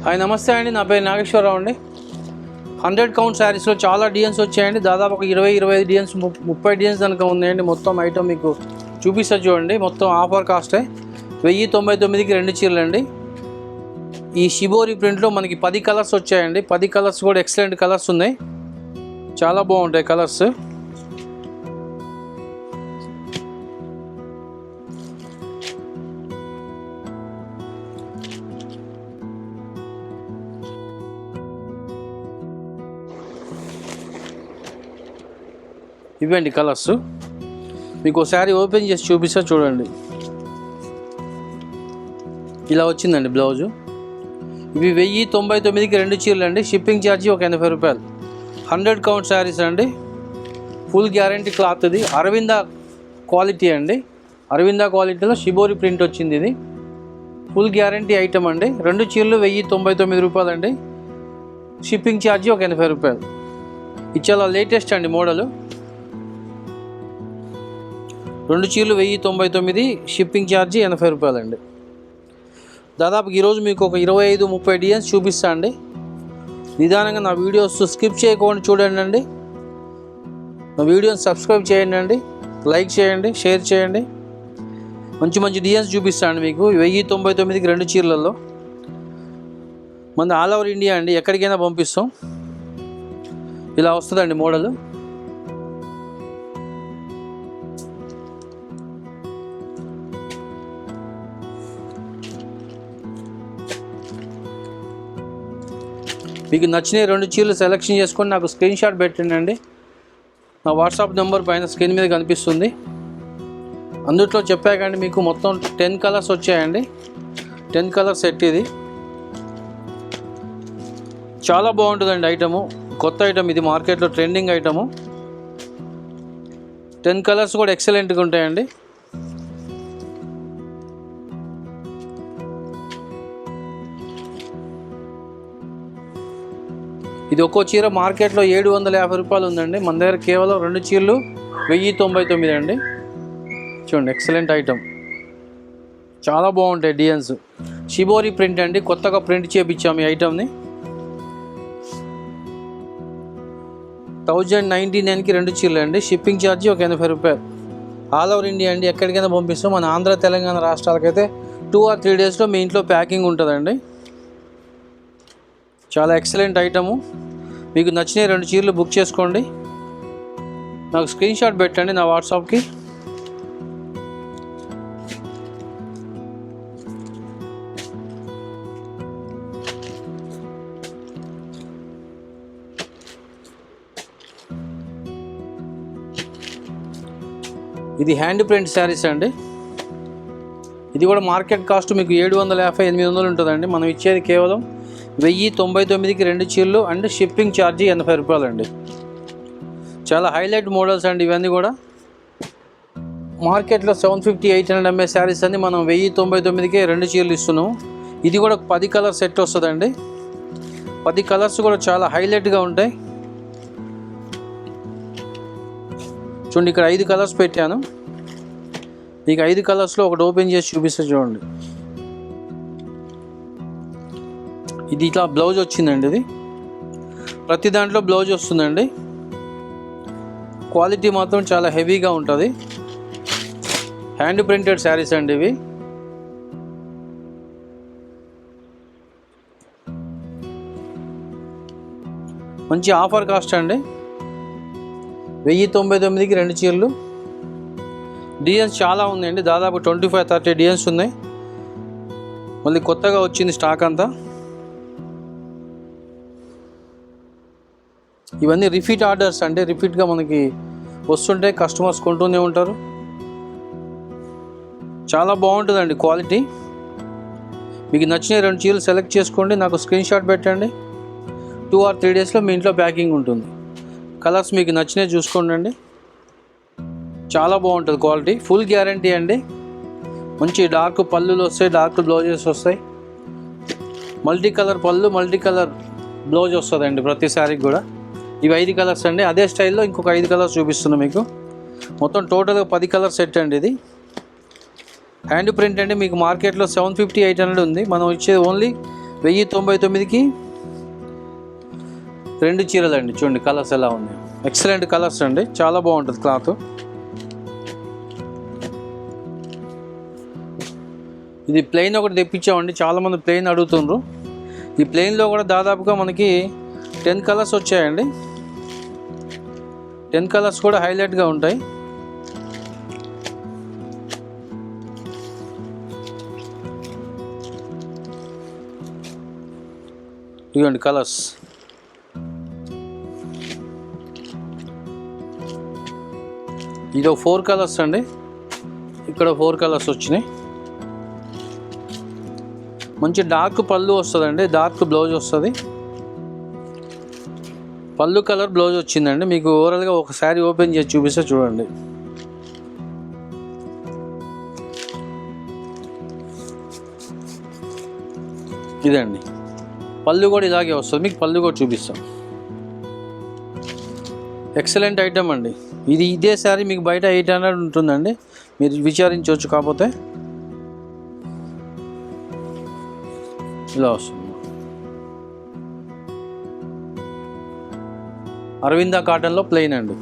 Hi నమస్తే అండి, నా పేరు నాగేశ్వరరావు అండి. 100 కౌంట్ శారీస్లో చాలా డిజైన్స్ వచ్చాయండి. దాదాపు ఒక 20-25 డిజైన్స్ 30 డిజైన్స్ కనుక ఉన్నాయండి. మొత్తం ఐటమ్ మీకు చూపిస్తా చూడండి. మొత్తం ఆఫర్ కాస్టే 1099కి 2 చీరలు అండి. ఈ షిబోరి ప్రింట్లో మనకి 10 కలర్స్ వచ్చాయండి. 10 కలర్స్ కూడా ఎక్సలెంట్ కలర్స్ ఉన్నాయి, చాలా బాగుంటాయి కలర్స్. ఇవండి కలర్స్. మీకు ఒకసారి ఓపెన్ చేసి చూపిస్తా చూడండి. ఇలా వచ్చిందండి బ్లౌజు. ఇవి 1099కి 2 చీరలు అండి. షిప్పింగ్ ఛార్జీ ఒక 80 రూపాయలు. 100 కౌంట్ శారీస్ అండి. Full guarantee cloth. ఇది అరవింద క్వాలిటీ అండి. అరవింద క్వాలిటీలో షిబోరి ప్రింట్ వచ్చింది. ఇది ఫుల్ గ్యారంటీ ఐటమ్ అండి. 2 చీరలు 1099 రూపాయలు అండి. షిప్పింగ్ ఛార్జీ ఒక 80 రూపాయలు. ఇది చాలా లేటెస్ట్ అండి మోడలు. 2 చీరలు 1099, షిప్పింగ్ ఛార్జీ 80 రూపాయలు అండి. దాదాపు ఈరోజు మీకు ఒక 25-30 డిజైన్స్ చూపిస్తా అండి. నిదానంగా నా వీడియోస్ స్కిప్ చేయకుండా చూడండి అండి. నా వీడియోని సబ్స్క్రైబ్ చేయండి అండి, లైక్ చేయండి, షేర్ చేయండి. మంచి మంచి డిజైన్స్ చూపిస్తా అండి మీకు 1099కి 2 చీరలలో. మన ఆల్ ఓవర్ ఇండియా అండి, ఎక్కడికైనా పంపిస్తాం. ఇలా వస్తుందండి మోడలు. మీకు నచ్చిన 2 చీరలు సెలెక్షన్ చేసుకొని నాకు స్క్రీన్ షాట్ పెట్టండి. నా వాట్సాప్ నెంబర్ పైన స్క్రీన్ మీద కనిపిస్తుంది. అందుట్లో చెప్పాకండి మీకు మొత్తం 10 కలర్స్ వచ్చాయండి. 10 కలర్ సెట్. ఇది చాలా బాగుంటుందండి ఐటము. కొత్త ఐటమ్ ఇది, మార్కెట్లో ట్రెండింగ్ ఐటము. 10 కలర్స్ కూడా ఎక్సలెంట్గా ఉంటాయండి. ఇది ఒక్కో చీర మార్కెట్లో 750 రూపాయలు ఉందండి. మన దగ్గర కేవలం 2 చీరలు 1099 అండి. చూడండి, ఎక్సలెంట్ ఐటమ్, చాలా బాగుంటాయి డిజైన్స్. షిబోరి ప్రింట్ అండి, కొత్తగా ప్రింట్ చేయించాము ఈ ఐటమ్ని. 1099కి 2 చీరలు అండి. షిప్పింగ్ ఛార్జీ ఒక 80 రూపాయలు. ఆల్ ఓవర్ ఇండియా అండి, ఎక్కడికైనా పంపిస్తాం. మన ఆంధ్ర తెలంగాణ రాష్ట్రాలకైతే 2 or 3 డేస్లో మీ ఇంట్లో ప్యాకింగ్ ఉంటుందండి. చాలా ఎక్సలెంట్ ఐటము. మీకు నచ్చిన 2 చీరలు బుక్ చేసుకోండి. నాకు స్క్రీన్ షాట్ పెట్టండి నా వాట్సాప్కి. ఇది హ్యాండ్ ప్రింట్ శారీస్ అండి. ఇది కూడా మార్కెట్ కాస్ట్ మీకు 750-800 ఉంటుందండి. మనం ఇచ్చేది కేవలం 1099కి 2 చీరలు అండ్ షిప్పింగ్ ఛార్జీ 80 రూపాయలు అండి. చాలా హైలైట్ మోడల్స్ అండి ఇవన్నీ కూడా. మార్కెట్లో 750-800 అమ్మే శారీస్ అన్ని మనం 1099కే 2 చీరలు ఇస్తున్నాం. ఇది కూడా 10 కలర్ సెట్ వస్తుందండి. 10 కలర్స్ కూడా చాలా హైలైట్గా ఉంటాయి. చూడండి, ఇక్కడ 5 కలర్స్ పెట్టాను. మీకు 5 కలర్స్లో ఒకటి ఓపెన్ చేసి చూపిస్తే చూడండి. ఇది ఇట్లా బ్లౌజ్ వచ్చిందండి. ఇది ప్రతి దాంట్లో బ్లౌజ్ వస్తుందండి. క్వాలిటీ మాత్రం చాలా హెవీగా ఉంటుంది. హ్యాండ్ ప్రింటెడ్ శారీస్ అండి ఇవి. మంచి ఆఫర్ కాస్ట్ అండి. 1099కి 2 చీరలు. డిజైన్స్ చాలా ఉన్నాయండి. దాదాపు 25-30 డిజైన్స్ ఉన్నాయి. మళ్ళీ కొత్తగా వచ్చింది స్టాక్ అంతా. ఇవన్నీ రిపీట్ ఆర్డర్స్ అంటే రిపీట్గా మనకి వస్తుంటే కస్టమర్స్ కొంటూనే ఉంటారు. చాలా బాగుంటుందండి క్వాలిటీ. మీకు నచ్చిన 2 చీరలు సెలెక్ట్ చేసుకోండి, నాకు స్క్రీన్ షాట్ పెట్టండి. 2 or 3 డేస్లో మీ ఇంట్లో ప్యాకింగ్ ఉంటుంది. కలర్స్ మీకు నచ్చినవి చూసుకోండి. చాలా బాగుంటుంది క్వాలిటీ. ఫుల్ గ్యారంటీ అండి. మంచి డార్క్ పళ్ళులు వస్తాయి, డార్క్ బ్లౌజెస్ వస్తాయి. మల్టీ కలర్ పళ్ళు, మల్టీ కలర్ బ్లౌజ్ వస్తుందండి ప్రతి శారీకి కూడా. ఇవి 5 కలర్స్ అండి. అదే స్టైల్లో ఇంకొక 5 కలర్స్ చూపిస్తున్నాను మీకు. మొత్తం టోటల్గా 10 కలర్ సెట్ అండి. ఇది హ్యాండ్ ప్రింట్ అండి. మీకు మార్కెట్లో 750-800 ఉంది. మనం ఇచ్చేది ఓన్లీ 1099కి 2 చీరలు అండి. చూడండి కలర్స్ ఎలా ఉన్నాయి, ఎక్సలెంట్ కలర్స్ అండి, చాలా బాగుంటుంది క్లాత్. ఇది ప్లెయిన్ ఒకటి తెప్పించామండి, చాలామంది ప్లెయిన్ అడుగుతుండ్రు. ఈ ప్లెయిన్లో కూడా దాదాపుగా మనకి 10 కలర్స్ వచ్చాయండి. 10 కలర్స్ కూడా హైలైట్గా ఉంటాయి. ఇదిగోండి కలర్స్. ఇది 4 కలర్స్ అండి, ఇక్కడ 4 కలర్స్ వచ్చినాయి. మంచి డార్క్ పళ్ళు వస్తుందండి, డార్క్ బ్లౌజ్ వస్తుంది. పళ్ళు కలర్ బ్లౌజ్ వచ్చిందండి. మీకు ఓవరాల్గా ఒక శారీ ఓపెన్ చేసి చూపిస్తే చూడండి. ఇదండి పళ్ళు కూడా ఇలాగే వస్తుంది. మీకు పళ్ళు కూడా చూపిస్తాం. ఎక్సలెంట్ ఐటమ్ అండి. ఇదే శారీ మీకు బయట 800 ఉంటుందండి, మీరు విచారించవచ్చు. కాకపోతే ఇలా వస్తుంది. అరవింద కాటన్లో ప్లెయిన్ అండి.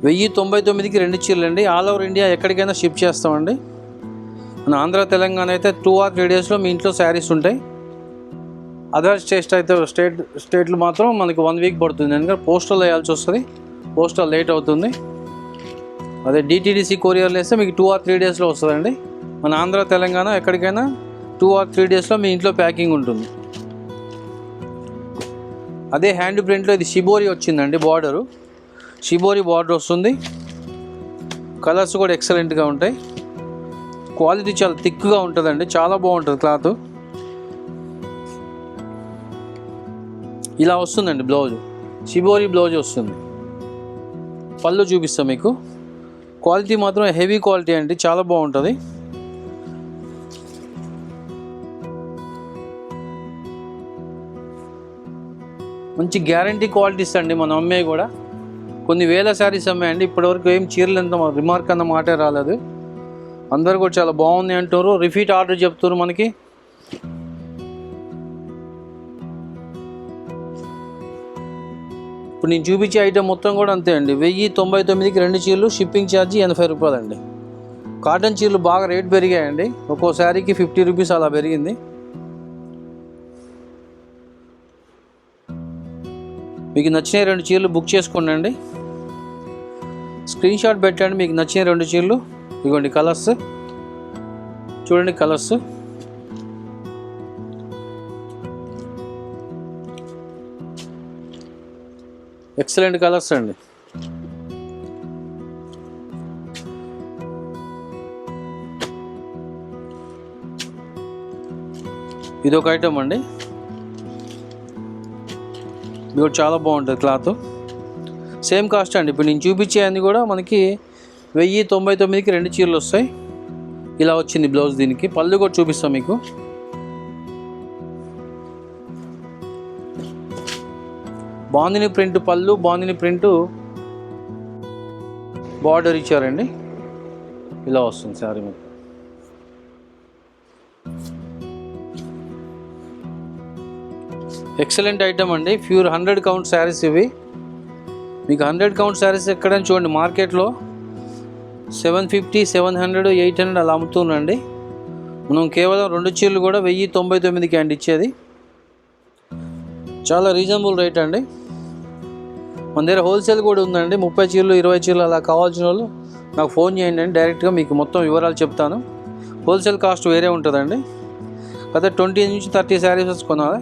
$1099కి 2 చీరలు అండి. ఆల్ ఓవర్ ఇండియా ఎక్కడికైనా షిప్ చేస్తామండి. మన ఆంధ్ర తెలంగాణ అయితే 2 or 3 డేస్లో మీ ఇంట్లో శారీస్ ఉంటాయి. అదర్ స్టేట్లు మాత్రం మనకి 1 వీక్ పడుతుంది, ఎందుకంటే పోస్టల్ వేయాల్సి వస్తుంది. పోస్టల్ లేట్ అవుతుంది. అదే డిటీడీసీ కొరియర్లు వేస్తే మీకు 2 or 3 డేస్లో వస్తుందండి. మన ఆంధ్ర తెలంగాణ ఎక్కడికైనా 2 or 3 డేస్లో మీ ఇంట్లో ప్యాకింగ్ ఉంటుంది. అదే హ్యాండ్ ప్రింట్లో ఇది షిబోరి వచ్చిందండి. బార్డరు షిబోరి బార్డర్ వస్తుంది. కలర్స్ కూడా ఎక్సలెంట్గా ఉంటాయి. క్వాలిటీ చాలా థిక్గా ఉంటుందండి, చాలా బాగుంటుంది క్లాత్. ఇలా వస్తుందండి బ్లౌజ్, షిబోరి బ్లౌజ్ వస్తుంది. పళ్ళు చూపిస్తాం మీకు. క్వాలిటీ మాత్రం హెవీ క్వాలిటీ అండి, చాలా బాగుంటుంది. మంచి గ్యారంటీ క్వాలిటీస్ అండి మనం అమ్మేవి కూడా. కొన్ని వేల శారీస్ అమ్మాయండి, ఇప్పటివరకు ఏం చీరలు ఎంత రిమార్క్ అన్న మాటే రాలేదు. అందరు కూడా చాలా బాగుంది అంటారు, రిపీట్ ఆర్డర్ చెప్తారు మనకి. ఇప్పుడు నేను చూపించే ఐటమ్ మొత్తం కూడా అంతే అండి. 1099కి 2 చీరలు, షిప్పింగ్ ఛార్జీ 80 రూపాయలు అండి. కాటన్ చీరలు బాగా రేట్ పెరిగాయండి, ఒక్కో శారీకి 50 రూపీస్ అలా పెరిగింది. మీకు నచ్చిన 2 చీరలు బుక్ చేసుకోండి. స్క్రీన్ షాట్ పెట్టండి మీకు నచ్చిన 2 చీరలు. ఇదిగోండి కలర్స్ చూడండి, కలర్స్ ఎక్సలెంట్ కలర్స్ అండి. ఇది ఒక ఐటమ్ అండి, ఇది కూడా చాలా బాగుంటుంది క్లాత్. సేమ్ కాస్ట్ అండి. ఇప్పుడు నేను చూపించే అన్ని కూడా మనకి 1099కి 2 చీరలు వస్తాయి. ఇలా వచ్చింది బ్లౌజ్. దీనికి పళ్ళు కూడా చూపిస్తాం మీకు. బాందిని ప్రింట్ పళ్ళు, బాందిని ప్రింట్ బార్డర్ ఇచ్చారండి. ఇలా వస్తుంది శారీ మీకు. ఎక్సలెంట్ ఐటమ్ అండి, ప్యూర్ 100 కౌంట్ శారీస్ ఇవి. మీకు 100 కౌంట్ శారీస్ ఎక్కడైనా చూడండి, మార్కెట్లో 750, 700, 800 అలా అమ్ముతున్నాండి. మనం కేవలం 2 చీరలు కూడా 1099కి అండి ఇచ్చేది. చాలా రీజనబుల్ రేట్ అండి. మన దగ్గర హోల్సేల్ కూడా ఉందండి. 30 చీరలు, 20 చీరలు అలా కావాల్సిన వాళ్ళు నాకు ఫోన్ చేయండి అండి, డైరెక్ట్గా మీకు మొత్తం వివరాలు చెప్తాను. హోల్సేల్ కాస్ట్ వేరే ఉంటుందండి. అదే 20 నుంచి 30 శారీస్ కొనాలి.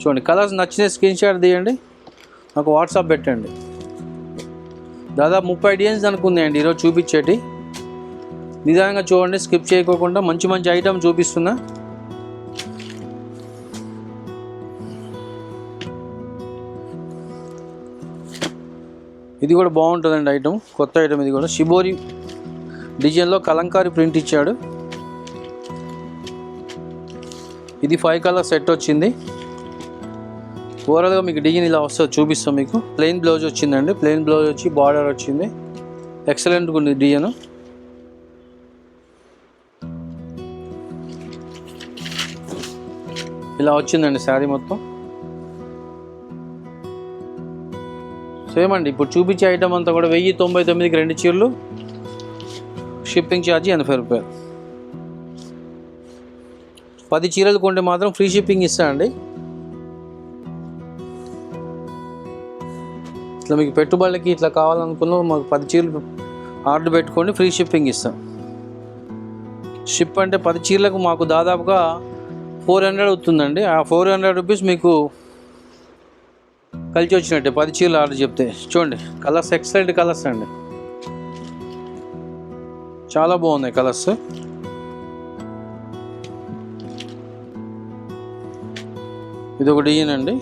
చూడండి కలర్స్ నచ్చిన స్క్రీన్ షాట్ తీయండి, నాకు వాట్సాప్ పెట్టండి. దాదాపు 30 డిజైన్స్ అనుకున్నాయండి ఈరోజు చూపించేటి. నిదానంగా చూడండి, స్కిప్ చేయకోకుండా. మంచి మంచి ఐటమ్ చూపిస్తున్నా. ఇది కూడా బాగుంటుందండి ఐటమ్, కొత్త ఐటమ్. ఇది కూడా షిబోరి డిజైన్లో కలంకారీ ప్రింట్ ఇచ్చాడు. ఇది 5 కలర్ సెట్ వచ్చింది. ఓవరాల్గా మీకు డిజైన్ ఇలా వస్తుంది, చూపిస్తాం మీకు. ప్లెయిన్ బ్లౌజ్ వచ్చిందండి, ప్లెయిన్ బ్లౌజ్ వచ్చి బార్డర్ వచ్చింది, ఎక్సలెంట్గా ఉంది డిజైన్. ఇలా వచ్చిందండి శారీ మొత్తం. సేమ్ అండి, ఇప్పుడు చూపించే ఐటమ్ అంతా కూడా 1099కి 2 చీరలు, షిప్పింగ్ ఛార్జ్ 80 రూపాయలు. 10 చీరలు కొంటే మాత్రం ఫ్రీ షిప్పింగ్ ఇస్తానండి. ఇట్లా మీకు పెట్టుబడులకి ఇట్లా కావాలనుకున్న మాకు 10 చీరలు ఆర్డర్ పెట్టుకోండి, ఫ్రీ షిప్పింగ్ ఇస్తాం. షిప్ అంటే 10 చీరలకు మాకు దాదాపుగా 400 అవుతుందండి. ఆ 400 రూపీస్ మీకు కలిసి వచ్చినట్టే 10 చీరలు ఆర్డర్ చెప్తే. చూడండి కలర్స్, ఎక్సలెంట్ కలర్స్ అండి, చాలా బాగున్నాయి కలర్స్. ఇది ఒక డిజైన్ అండి.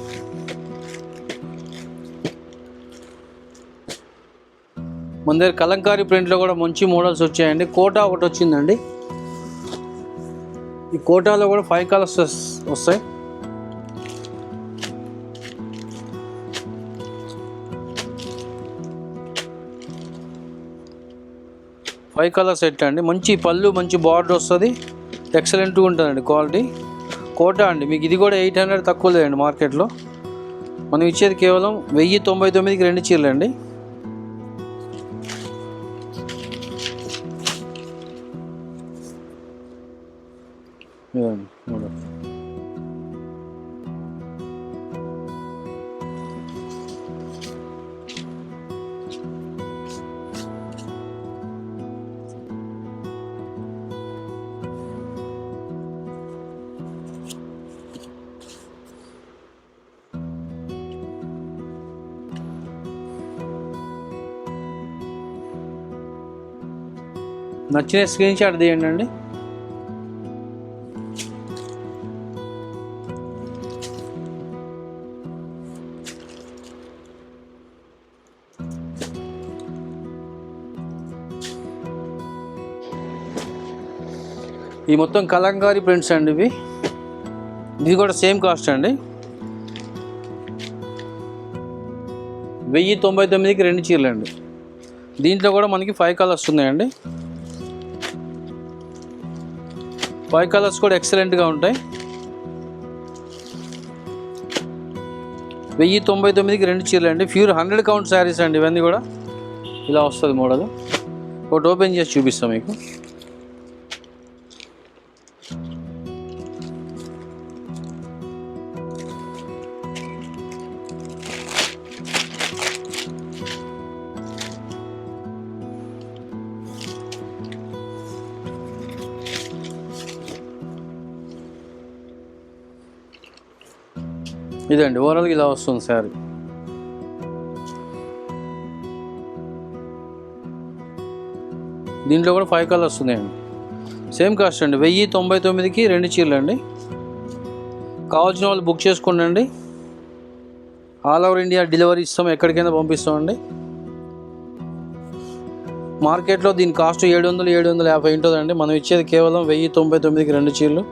మన దగ్గర కలంకారీ ప్రింట్లో కూడా మంచి మోడల్స్ వచ్చాయండి. కోటా ఒకటి వచ్చిందండి. ఈ కోటాలో కూడా 5 కలర్స్ వస్తాయి. ఫైవ్ కలర్ సెట్ అండి. మంచి పళ్ళు, మంచి బార్డర్ వస్తుంది, ఎక్సలెంట్గా ఉంటుందండి క్వాలిటీ. కోటా అండి, మీకు ఇది కూడా 800 తక్కువ లేదండి మార్కెట్లో. మనం ఇచ్చేది కేవలం 1099కి 2 చీరలు అండి. నచ్చిన స్క్రీన్ షాట్ తీయండి అండి. ఈ మొత్తం కలంకారీ ప్రింట్స్ అండి ఇవి. ఇది కూడా సేమ్ కాస్ట్ అండి, 1099కి 2 చీరలు అండి. దీంట్లో కూడా మనకి 5 కలర్స్ ఉన్నాయండి. 5 కలర్స్ కూడా ఎక్సలెంట్గా ఉంటాయి. 1099కి 2 చీరలు అండి. ప్యూర్ 100 కౌంట్ శారీస్ అండి ఇవన్నీ కూడా. ఇలా వస్తుంది మోడల్. ఒకటి ఓపెన్ చేసి చూపిస్తాం మీకు. ఇదండి ఓవరాల్గా ఇలా వస్తుంది శారీ. దీంట్లో కూడా 5 కలర్స్ ఉన్నాయండి. సేమ్ కాస్ట్ అండి, 1099కి 2 చీరలు అండి. కావాల్సిన వాళ్ళు బుక్ చేసుకోండి. ఆల్ ఓవర్ ఇండియా డెలివరీ ఇస్తాం, ఎక్కడికైనా పంపిస్తామండి. మార్కెట్లో దీని కాస్ట్ 700-750 ఉంటుందండి. మనం ఇచ్చేది కేవలం 1099కి 2 చీరలు.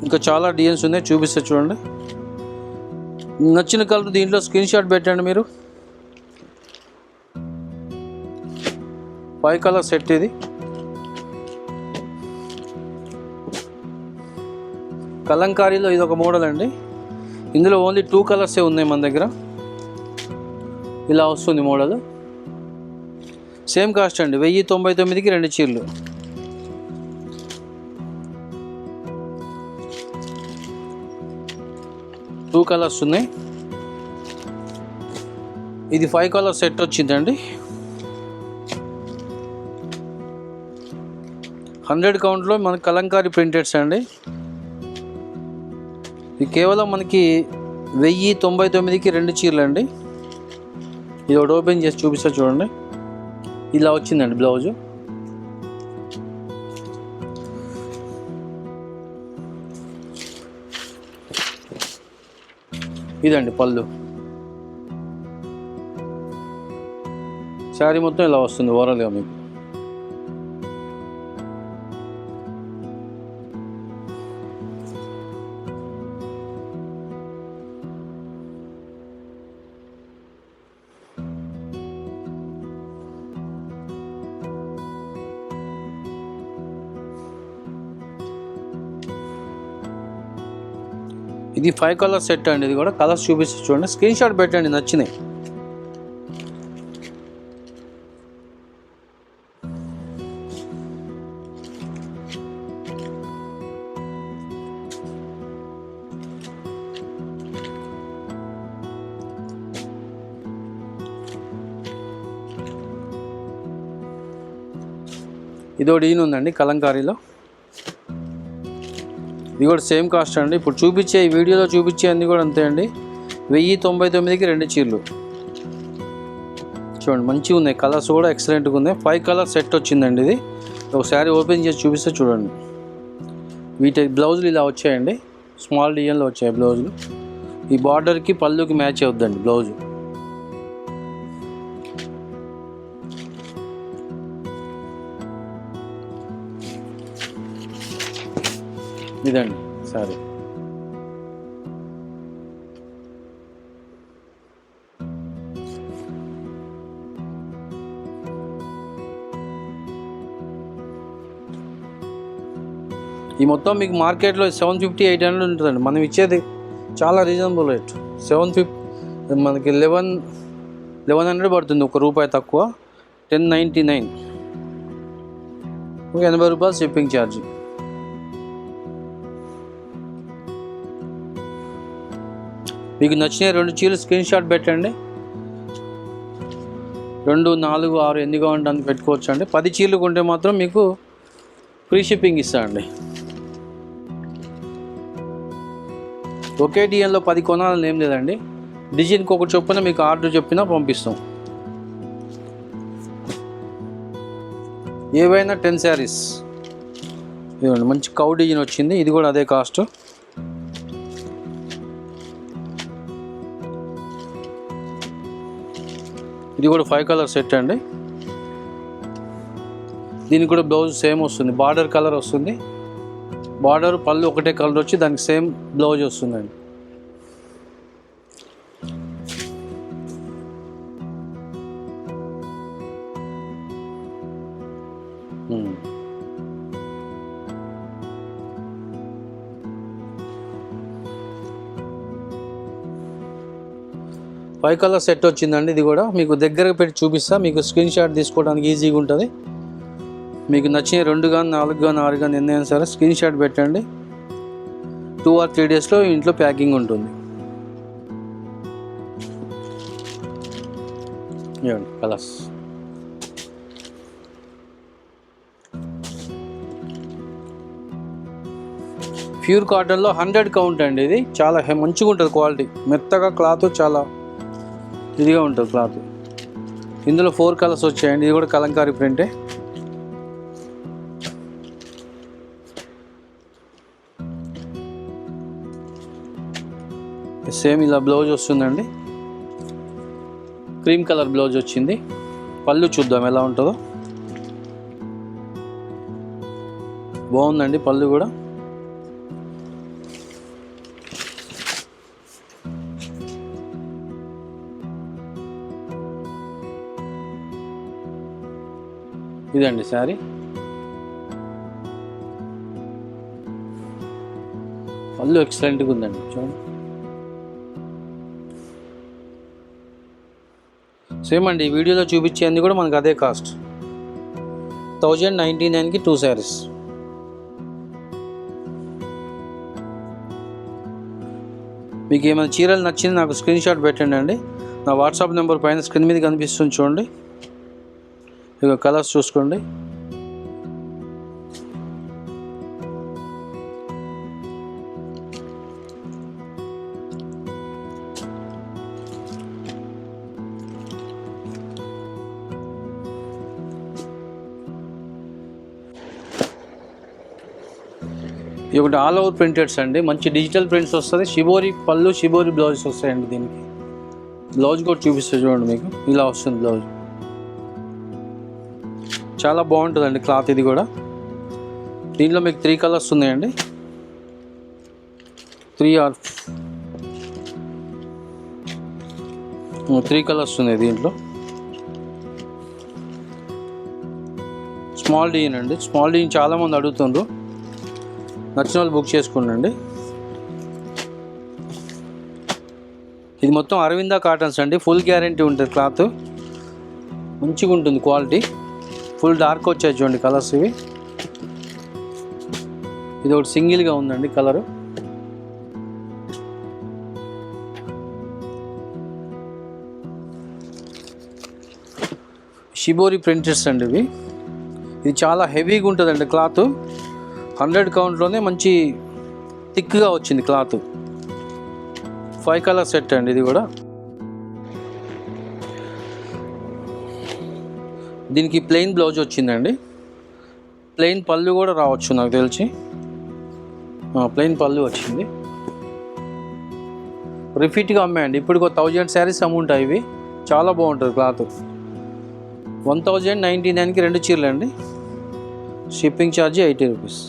ఇంకా చాలా డిజైన్స్ ఉన్నాయి, చూపిస్తే చూడండి. నచ్చిన కలర్ దీంట్లో స్క్రీన్ షాట్ పెట్టండి మీరు. 5 కలర్ సెట్ ఇది. కలంకారీలో ఇది ఒక మోడల్ అండి. ఇందులో ఓన్లీ 2 కలర్సే ఉన్నాయి మన దగ్గర. ఇలా వస్తుంది మోడల్. సేమ్ కాస్ట్ అండి, 1099కి 2 చీరలు. టూ కలర్స్ ఉన్నాయి. ఇది 5 కలర్ సెట్ వచ్చిందండి. 100 కౌంట్లో మనకి కలంకారీ ప్రింటెడ్స్ అండి. ఇది కేవలం మనకి 1099కి 2 చీరలు అండి. ఇది ఒకటి ఓపెన్ చేసి చూపిస్తా చూడండి. ఇలా వచ్చిందండి బ్లౌజు. ఇదండి పళ్ళు. శారీ మొత్తం ఇలా వస్తుంది ఓవరాల్గా మీకు. ఇది 5 కలర్ సెట్ అండి. ఇది కూడా కలర్స్ చూపిస్తే చూడండి, స్క్రీన్ షాట్ పెట్టండి నచ్చినాయి. ఇదోటి ఈయన ఉందండి కలంకారీలో. ఇది కూడా సేమ్ కాస్ట్ అండి. ఇప్పుడు చూపించే ఈ వీడియోలో చూపించే అన్నీ కూడా అంతే అండి. 1099కి 2 చీరలు చూడండి, మంచిగా ఉన్నాయి. కలర్స్ కూడా ఎక్సలెంట్గా ఉన్నాయి. 5 కలర్ సెట్ వచ్చిందండి. ఇది ఒకసారి ఓపెన్ చేసి చూపిస్తే చూడండి. వీటి బ్లౌజులు ఇలా వచ్చాయండి, స్మాల్ డిజైన్లో వచ్చాయి బ్లౌజులు. ఈ బార్డర్కి పళ్ళుకి మ్యాచ్ అవుద్దండి బ్లౌజు. ఇదండి సారీ. ఈ మొత్తం మీకు మార్కెట్లో 750-800 ఉంటుందండి. మనం ఇచ్చేది చాలా రీజనబుల్ రేట్. 750 మనకి 1100 పడుతుంది, ₹1 తక్కువ. 1099, ₹80 షిప్పింగ్ ఛార్జ్. మీకు నచ్చిన 2 చీరలు స్క్రీన్ షాట్ పెట్టండి. 2, 4, 6 ఎన్ని కావాలంటే అంత పెట్టుకోవచ్చు అండి. 10 చీరలు కొంటే మాత్రం మీకు ఫ్రీ షిప్పింగ్ ఇస్తామండి. ఒకే డిజైన్లో 10 కొనాలని ఏం లేదండి. డిజైన్కి ఒక చొప్పున మీకు ఆర్డర్ చెప్పినా పంపిస్తాం. ఏవైనా 10 శారీస్. ఇదిగోండి మంచి కౌ డిజైన్ వచ్చింది. ఇది కూడా అదే కాస్ట్. ఇది కూడా 5 కలర్ సెట్ అండి. దీనికి కూడా బ్లౌజ్ సేమ్ వస్తుంది, బార్డర్ కలర్ వస్తుంది. బార్డర్ పళ్ళు ఒకటే కలర్ వచ్చి దానికి సేమ్ బ్లౌజ్ వస్తుందండి. ఫైవ్ కలర్ సెట్ వచ్చిందండి. ఇది కూడా మీకు దగ్గరకు పెట్టి చూపిస్తా, మీకు స్క్రీన్ షాట్ తీసుకోవడానికి ఈజీగా ఉంటుంది. మీకు నచ్చిన 2 కానీ 4 కానీ 6 కానీ ఎన్ని అయినా సరే స్క్రీన్ షాట్ పెట్టండి. 2 or 3 డేస్లో ఇంట్లో ప్యాకింగ్ ఉంటుంది. ఇవ్వండి కలర్స్. ప్యూర్ కాటన్లో 100 కౌంట్ అండి. ఇది చాలా మంచిగా ఉంటుంది, క్వాలిటీ మెత్తగా, క్లాత్ చాలా ఇదిగా ఉంటుంది క్లాత్. ఇందులో 4 కలర్స్ వచ్చాయండి. ఇది కూడా కలంకారీ ప్రింటే. సేమ్ ఇలా బ్లౌజ్ వస్తుందండి. క్రీమ్ కలర్ బ్లౌజ్ వచ్చింది. పళ్ళు చూద్దాం ఎలా ఉంటుందో. బాగుందండి పళ్ళు కూడా. ఇదండి శారీ. పళ్ళు ఎక్సలెంట్గా ఉందండి చూడండి. సేమ్ అండి, ఈ వీడియోలో చూపించేది కూడా మనకు అదే కాస్ట్. 1099కి 2 శారీస్. మీకు ఏమైనా చీరలు నచ్చింది నాకు స్క్రీన్ షాట్ పెట్టండి అండి. నా వాట్సాప్ నెంబర్ పైన స్క్రీన్ మీద కనిపిస్తుంది చూడండి. ఇక కలర్స్ చూసుకోండి. ఇది ఒకటి ఆల్ ఓవర్ ప్రింటెడ్స్ అండి, మంచి డిజిటల్ ప్రింట్స్ వస్తుంది. షిబోరి పళ్ళు, షిబోరి బ్లౌజెస్ వస్తాయండి. దీనికి బ్లౌజ్ కూడా చూపిస్తే చూడండి, మీకు ఇలా వస్తుంది బ్లౌజ్. చాలా బాగుంటుందండి క్లాత్. ఇది కూడా దీంట్లో మీకు 3 కలర్స్ ఉన్నాయండి. 3 కలర్స్ ఉన్నాయి దీంట్లో. స్మాల్ డిజైన్ అండి. స్మాల్ డిజైన్ చాలామంది అడుగుతుండ్రు, నచ్చిన వాళ్ళు బుక్ చేసుకోండి. ఇది మొత్తం అరవింద కాటన్స్ అండి, ఫుల్ గ్యారంటీ ఉంటుంది, క్లాత్ మంచిగా ఉంటుంది, క్వాలిటీ. ఫుల్ డార్క్ వచ్చాయి చూడండి కలర్స్ ఇవి. ఇది ఒకటి సింగిల్గా ఉందండి కలరు. షిబోరి ప్రింటెడ్స్ అండి ఇవి. ఇది చాలా హెవీగా ఉంటుందండి క్లాత్. 100 కౌంట్లోనే మంచి థిక్గా వచ్చింది క్లాత్. 5 కలర్ సెట్ అండి ఇది కూడా. దీనికి ప్లెయిన్ బ్లౌజ్ వచ్చిందండి. ప్లెయిన్ పళ్ళు కూడా రావచ్చు నాకు తెలిసి. ప్లెయిన్ పళ్ళు వచ్చింది. రిపీట్గా అమ్మాయండి. ఇప్పుడు 1000 శారీస్ అమ్ముంటాయి ఇవి. చాలా బాగుంటుంది క్లాత్. 1099కి 2 చీరలు అండి. Shipping charge 80 rupees.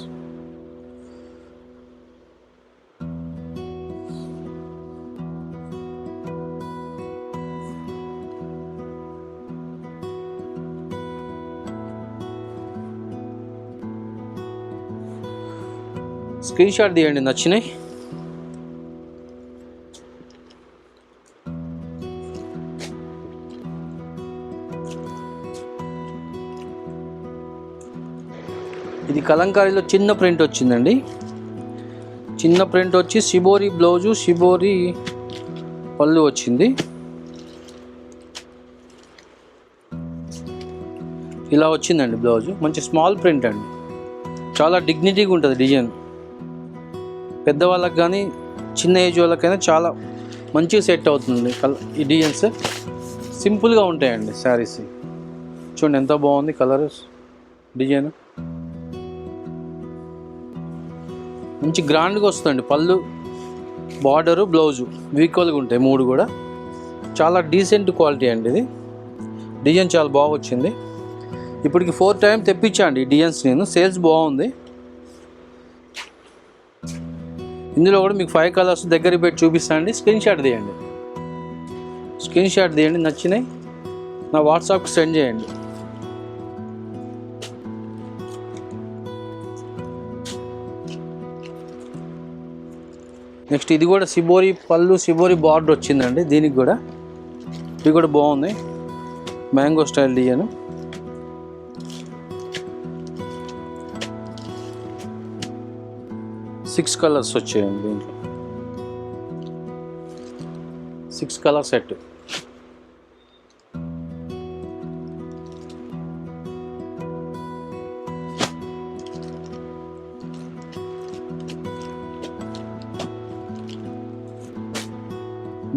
Screen shot తీయండి నచ్చినాయి. ఇది కలంకారీలో చిన్న ప్రింట్ వచ్చిందండి. చిన్న ప్రింట్ వచ్చి షిబోరి బ్లౌజు, షిబోరి పళ్ళు వచ్చింది. ఇలా వచ్చిందండి బ్లౌజు. మంచి స్మాల్ ప్రింట్ అండి. చాలా డిగ్నిటీగా ఉంటుంది డిజైన్. పెద్దవాళ్ళకి కానీ చిన్న ఏజ్ వాళ్ళకైనా చాలా మంచిగా సెట్ అవుతుంది ఈ డిజైన్స్. సింపుల్గా ఉంటాయండి శారీస్. చూడండి ఎంత బాగుంది కలర్, డిజైన్ మంచి గ్రాండ్గా వస్తుందండి. పళ్ళు, బార్డరు, బ్లౌజు ఈక్వల్గా ఉంటాయి 3 కూడా. చాలా డీసెంట్ క్వాలిటీ అండి ఇది. డిజైన్ చాలా బాగా వచ్చింది. ఇప్పటికి 4 టైం తెప్పించండి ఈ డిజైన్స్ నేను. సేల్స్ బాగుంది. ఇందులో కూడా మీకు 5 కలర్స్ దగ్గర పెట్టి చూపిస్తాను అండి. స్క్రీన్ షాట్ తీయండి, నచ్చినాయి నా వాట్సాప్కి సెండ్ చేయండి. నెక్స్ట్ ఇది కూడా షిబోరి పళ్ళు, షిబోరి బార్డర్ వచ్చిందండి దీనికి కూడా. ఇది కూడా బాగుంది, mango style design. Six colours వచ్చాయండి దీంట్లో. 6 కలర్ సెట్.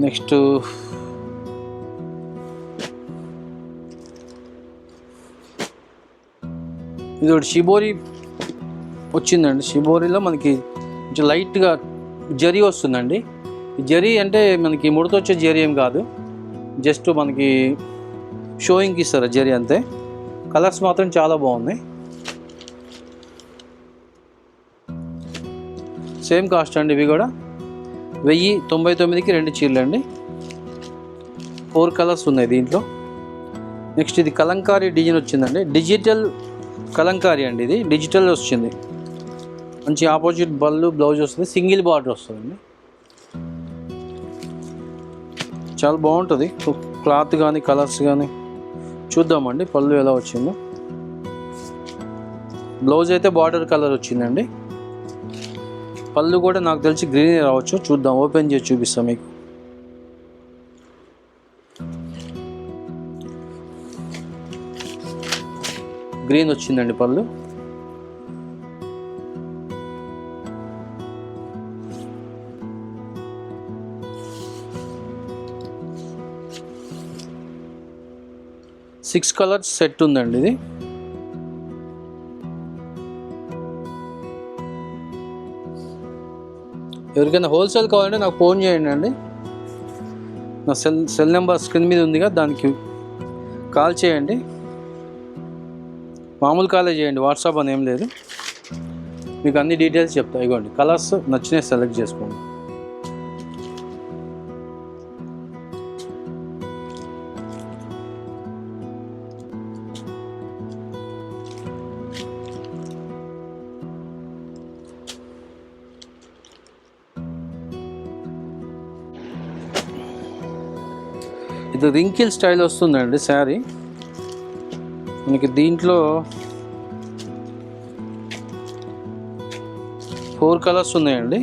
నెక్స్ట్ ఇది ఒకటి షిబోరి వచ్చిందండి. షిబోరిలో మనకి కొంచెం లైట్గా జరీ వస్తుందండి. ఈ జరీ అంటే మనకి ముడత వచ్చే జరీ ఏం కాదు, జస్ట్ మనకి షోయింగ్కి ఇస్తారు జరీ అంతే. కలర్స్ మాత్రం చాలా బాగున్నాయి. సేమ్ కాస్ట్ అండి ఇవి కూడా. 1099కి 2 చీరలు అండి. 4 కలర్స్ ఉన్నాయి దీంట్లో. నెక్స్ట్ ఇది కలంకారీ డిజైన్ వచ్చిందండి. డిజిటల్ కలంకారీ అండి. ఇది డిజిటల్ వచ్చింది. మంచి ఆపోజిట్ బళ్ళు, బ్లౌజ్ వస్తుంది, సింగిల్ బార్డర్ వస్తుందండి. చాలా బాగుంటుంది క్లాత్ కానీ కలర్స్ కానీ. చూద్దామండి పళ్ళు ఎలా వచ్చిందో. బ్లౌజ్ అయితే బార్డర్ కలర్ వచ్చిందండి. పళ్ళు కూడా నాకు తెలిసి గ్రీన్ రావచ్చు. చూద్దాం, ఓపెన్ చేసి చూపిస్తాం మీకు. గ్రీన్ వచ్చిందండి పళ్ళు. సిక్స్ కలర్స్ సెట్ ఉందండి ఇది. ఎవరికైనా హోల్సేల్ కావాలంటే నాకు ఫోన్ చేయండి అండి. నా సెల్ నెంబర్ స్క్రీన్ మీద ఉందిగా, దానికి కాల్ చేయండి. మామూలు కాలే చేయండి, వాట్సాప్ అని ఏం లేదు. మీకు అన్ని డీటెయిల్స్ చెప్తా. ఇగోండి కలర్స్ నచ్చినవి సెలెక్ట్ చేసుకోండి. ఇది రింకిల్ స్టైల్ వస్తుందండి శారీ. మనకి దీంట్లో 4 కలర్స్ ఉన్నాయండి.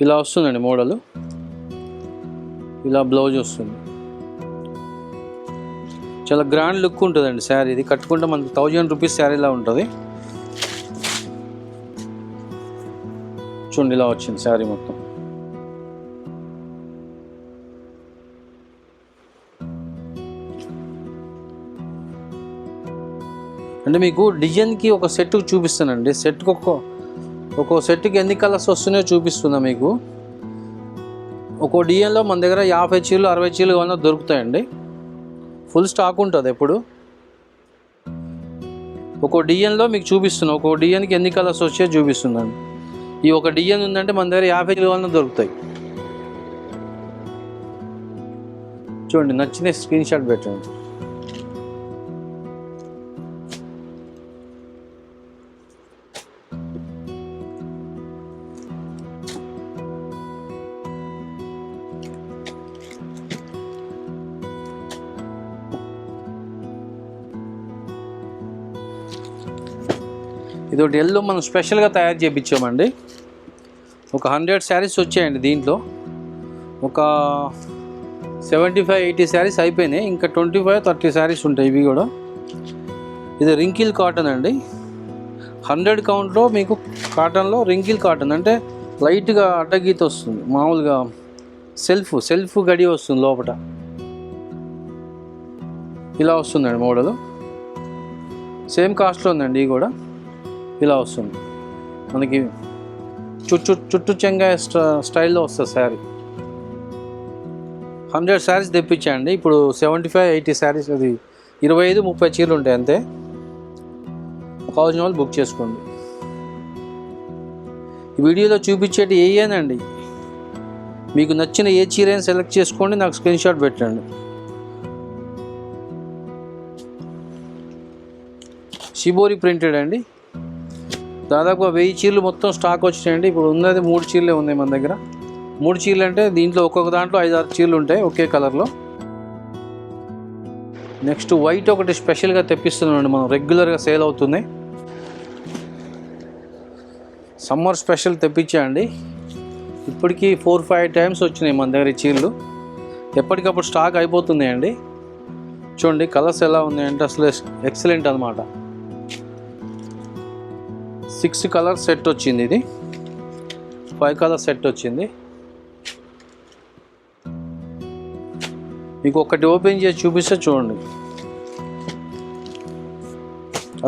ఇలా వస్తుందండి మోడలు. ఇలా బ్లౌజ్ వస్తుంది. చాలా గ్రాండ్ లుక్ ఉంటుందండి శారీ. ఇది కట్టుకుంటే మనకి 1000 రూపీస్ శారీలా ఉంటుంది. చూడండి ఇలా వచ్చింది శారీ మొత్తం. అంటే మీకు డిజైన్కి ఒక సెట్ చూపిస్తానండి. సెట్కి ఒక్కో సెట్కి ఎన్ని కలర్స్ వస్తున్నాయో చూపిస్తున్నా మీకు. ఒక్కో డిజైన్లో మన దగ్గర 50 చీరలు 60 చీరలు ఏమన్నా దొరుకుతాయండి. ఫుల్ స్టాక్ ఉంటుంది ఎప్పుడు. ఒక్కో డిజైన్లో మీకు చూపిస్తున్నా. ఒక్కో డిజైన్కి ఎన్ని కలర్స్ వచ్చాయో చూపిస్తున్నాను. ఈ ఒక డిజైన్ ఉందంటే మన దగ్గర 50 చీరలు ఏమన్నా దొరుకుతాయి. చూడండి, నచ్చిన స్క్రీన్ షాట్ పెట్టండి. ఇది ఒకటి ఎల్లో మనం స్పెషల్గా తయారు చేయించామండి. ఒక 100 శారీస్ వచ్చాయండి. దీంట్లో ఒక 75-80 శారీస్ అయిపోయినాయి. ఇంకా 25-30 శారీస్ ఉంటాయి. ఇవి కూడా ఇది రింకిల్ కాటన్ అండి. 100 కౌంట్లో మీకు కాటన్లో రింకిల్ కాటన్ అంటే లైట్గా అడ్డగీత వస్తుంది. మామూలుగా సెల్ఫ్ గడి వస్తుంది లోపల. ఇలా వస్తుందండి మోడలు. సేమ్ కాస్ట్లో ఉందండి. ఇది కూడా ఇలా వస్తుంది మనకి. చుట్టూ చెంగాయ స్టైల్లో వస్తుంది శారీ. 100 శారీస్ తెప్పించండి. ఇప్పుడు 75-80 శారీస్, అది 25-30 చీరలు ఉంటాయి అంతే. కావాల్సిన వాళ్ళు బుక్ చేసుకోండి. ఈ వీడియోలో చూపించేటి ఏయేనండి. మీకు నచ్చిన ఏ చీర అయినా సెలెక్ట్ చేసుకోండి, నాకు స్క్రీన్ షాట్ పెట్టండి. షిబోరి ప్రింటెడ్ అండి. దాదాపు 1000 చీరలు మొత్తం స్టాక్ వచ్చినాయండి. ఇప్పుడు ఉన్నది 3 చీరలే ఉన్నాయి మన దగ్గర. 3 చీరలు అంటే దీంట్లో ఒక్కొక్క దాంట్లో 5-6 చీరలు ఉంటాయి ఒకే కలర్లో. నెక్స్ట్ వైట్ ఒకటి స్పెషల్గా తెప్పిస్తున్నామండి. మనం రెగ్యులర్గా సేల్ అవుతున్నాయి. సమ్మర్ స్పెషల్ తెప్పించాయండి. ఇప్పటికీ 4-5 టైమ్స్ వచ్చినాయి మన దగ్గర ఈ చీరలు. ఎప్పటికప్పుడు స్టాక్ అయిపోతున్నాయండి. చూడండి కలర్స్ ఎలా ఉన్నాయంటే అసలు ఎక్సలెంట్ అనమాట. 6 కలర్ సెట్ వచ్చింది. ఇది 5 కలర్ సెట్ వచ్చింది. మీకు ఒకటి ఓపెన్ చేసి చూపిస్తే చూడండి,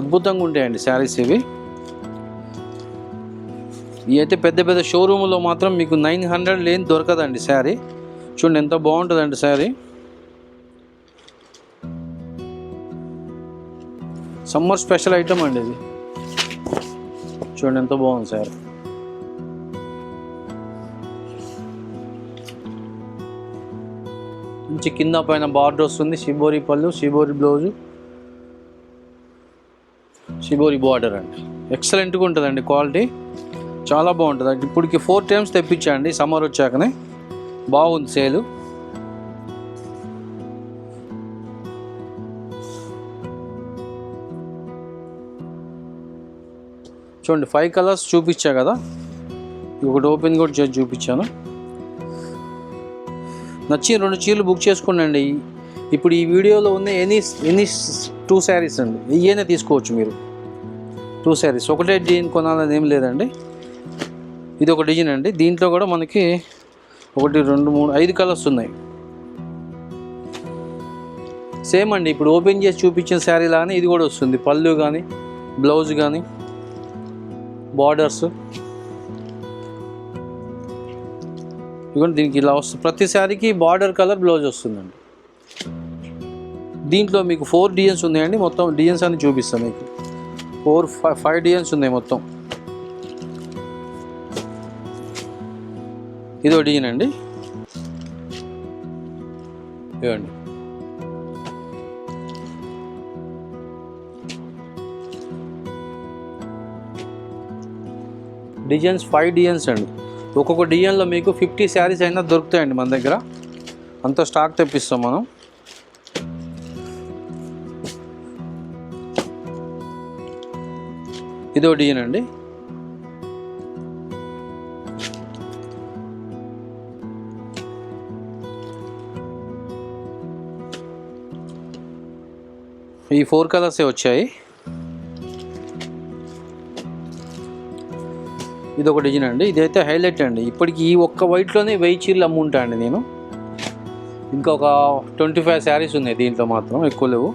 అద్భుతంగా ఉంటాయండి శారీస్ ఇవి. ఇవి అయితే పెద్ద షోరూమ్లో మాత్రం మీకు 900 లేని దొరకదండి శారీ. చూడండి ఎంత బాగుంటుందండి శారీ. సమ్మర్ స్పెషల్ ఐటమ్ అండి ఇది. చూడండి ఎంత బాగుంది సార్. మంచి కింద పైన బార్డర్ వస్తుంది. షిబోరి పళ్ళు, షిబోరి బ్లౌజు, షిబోరి బార్డర్ అండి. ఎక్సలెంట్గా ఉంటుందండి క్వాలిటీ. చాలా బాగుంటుంది. ఇప్పటికి 4 టైమ్స్ తెప్పించండి. సమ్మర్ వచ్చాకనే బాగుంది సేలు. చూడండి 5 కలర్స్ చూపించా కదా. ఒకటి ఓపెన్ కూడా చేసి చూపించాను. నచ్చి 2 చీరలు బుక్ చేసుకోండి. ఇప్పుడు ఈ వీడియోలో ఉన్న ఎనీ 2 శారీస్ అండి. ఏమైనా తీసుకోవచ్చు మీరు. 2 శారీస్ ఒకటే డిజైన్ కొనాలని ఏం లేదండి. ఇది ఒక డిజైన్ అండి. దీంట్లో కూడా మనకి 1 2 3 5 కలర్స్ ఉన్నాయి. సేమ్ అండి. ఇప్పుడు ఓపెన్ చేసి చూపించిన శారీ లాగానే ఇది కూడా వస్తుంది. పళ్ళు కానీ బ్లౌజ్ కానీ బార్డర్స్ ఇదిగోండి. దీనికి ఇలా వస్తుంది. ప్రతి శారీకి బార్డర్ కలర్ బ్లౌజ్ వస్తుందండి. దీంట్లో మీకు 4 డిజైన్స్ ఉన్నాయండి. మొత్తం డిజైన్స్ అని చూపిస్తాను మీకు. 4-5 డిజైన్స్ ఉన్నాయి మొత్తం. ఇదో డిజైన్ అండి. ఇవ్వండి. డిజైన్స్ 5 డిజైన్స్ అండి. ఒక్కొక్క డిజైన్లో మీకు 50 శారీస్ అయినా దొరుకుతాయండి మన దగ్గర. అంత స్టాక్ తెప్పిస్తాం మనం. ఇదో డిజైన్ అండి. ఈ 4 కలర్సే వచ్చాయి. ఇది ఒక డిజైన్ అండి. ఇదైతే హైలైట్ అండి. ఇప్పటికి ఈ ఒక్క వైట్లోనే 1000 చీరలు అమ్ముంటాయండి నేను. ఇంకా ఒక 25 శారీస్ ఉన్నాయి దీంట్లో, మాత్రం ఎక్కువ లేవు.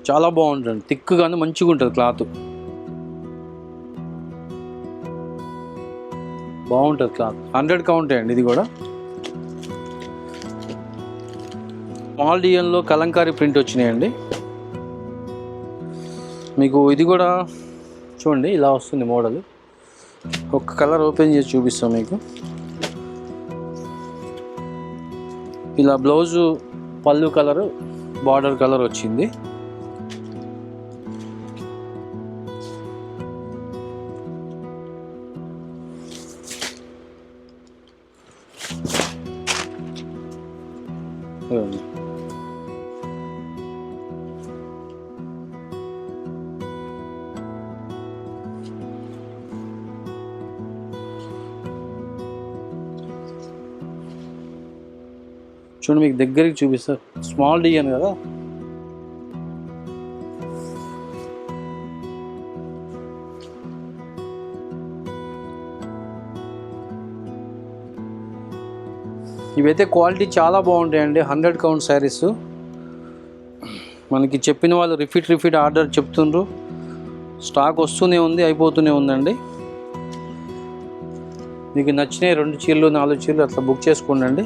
చాలా బాగుంటుంది, థిక్గానే మంచిగా ఉంటుంది క్లాత్. బాగుంటుంది క్లాత్. 100 కౌంట్ అండి ఇది కూడా. స్మాల్ డిజైన్లో కలంకారీ ప్రింట్ వచ్చినాయండి. మీకు ఇది కూడా చూడండి, ఇలా వస్తుంది మోడల్. ఒక కలర్ ఓపెన్ చేసి చూపిస్తాం మీకు. ఇలా బ్లౌజు పళ్ళు కలరు, బార్డర్ కలర్ వచ్చింది. చూడండి, మీకు దగ్గరికి చూపిస్తా. స్మాల్ డిజైన్ కదా. ఇవైతే క్వాలిటీ చాలా బాగుంటాయండి. 100 కౌంట్ శారీస్. మనకి చెప్పిన వాళ్ళు రిపీట్ ఆర్డర్ చెప్తుండ్రు. స్టాక్ వస్తూనే ఉంది, అయిపోతూనే ఉందండి. మీకు నచ్చినాయి 2 చీరలు 4 చీరలు అట్లా బుక్ చేసుకోండి.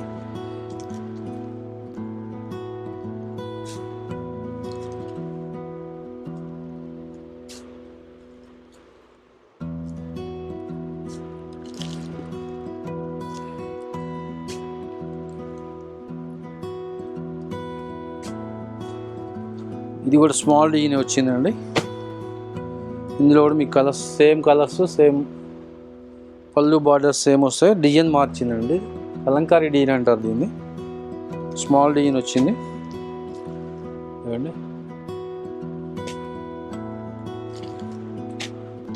ఇది కూడా స్మాల్ డిజైన్ వచ్చిందండి. ఇందులో కూడా మీకు కలర్స్ సేమ్ సేమ్ పళ్ళు బార్డర్స్ సేమ్ వస్తాయి. డిజైన్ మార్చిందండి, కలంకారీ డిజైన్ అంటారు దీన్ని. స్మాల్ డిజైన్ వచ్చింది. చూడండి,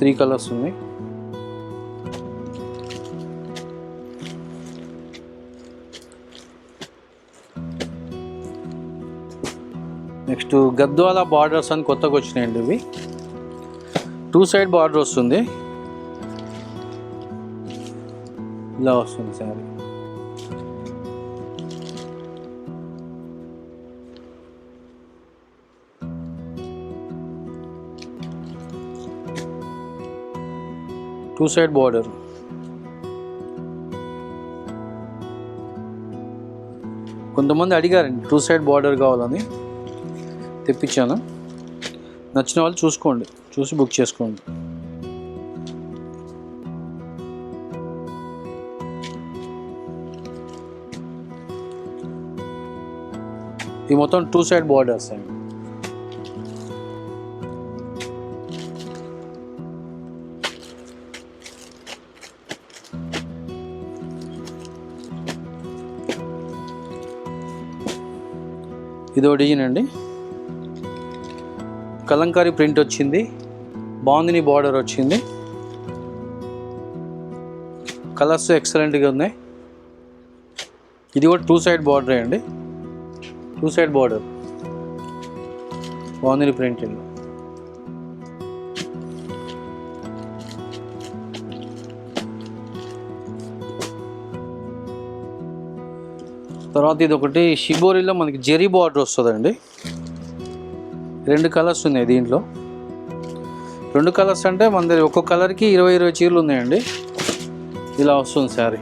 3 కలర్స్ ఉన్నాయి. నెక్స్ట్ గద్వాల బార్డర్స్ అని కొత్తగా వచ్చినాయండి. ఇవి 2 సైడ్ బార్డర్ వస్తుంది. ఇలా వస్తుంది సారీ. Two side border. కొంతమంది అడిగారండి 2 సైడ్ బార్డర్ కావాలని, తెప్పించాను. నచ్చిన వాళ్ళు చూసుకోండి, చూసి బుక్ చేసుకోండి. ఈ మొత్తం 2 సైడ్ బార్డర్స్ అండి. ఇదో డిజైన్ అండి. కలంకారీ ప్రింట్ వచ్చింది, బాందిని బార్డర్ వచ్చింది. కలర్స్ ఎక్సలెంట్గా ఉన్నాయి. ఇది కూడా 2 సైడ్ బార్డర్ అండి. 2 సైడ్ బార్డర్ బాందిని ప్రింటింగ్. తర్వాత ఇది ఒకటి షిబోరిలో మనకి జెరీ బార్డర్ వస్తుందండి. 2 కలర్స్ ఉన్నాయి దీంట్లో. 2 కలర్స్ అంటే మన దగ్గర ఒక్కొక్క కలర్కి 20 చీరలు ఉన్నాయండి. ఇలా వస్తుంది శారీ.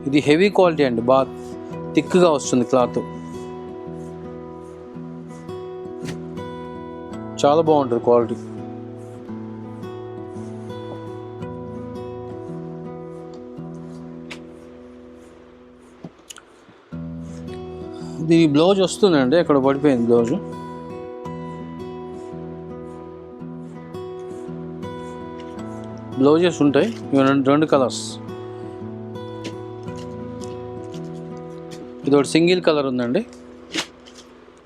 ఇది హెవీ క్వాలిటీ అండి, బాగా థిక్గా వస్తుంది క్లాత్. చాలా బాగుంటుంది క్వాలిటీ. దీని బ్లౌజ్ వస్తుందండి, అక్కడ పడిపోయింది బ్లౌజు. బ్లౌజెస్ ఉంటాయి, ఇవి రెండు కలర్స్. ఇది ఒకటి సింగిల్ కలర్ ఉందండి.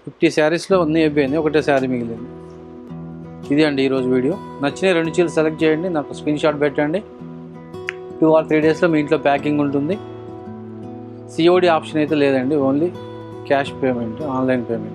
50 శారీస్లో అన్నీ అయిపోయింది, ఒకటే శారీ మిగిలింది. ఇది అండి ఈరోజు వీడియో. నచ్చిన 2 చీరలు సెలెక్ట్ చేయండి, నాకు స్క్రీన్ షాట్ పెట్టండి. 2 or 3 డేస్లో మీ ఇంట్లో ప్యాకింగ్ ఉంటుంది. COD ఆప్షన్ అయితే లేదండి, only cash payment, online payment.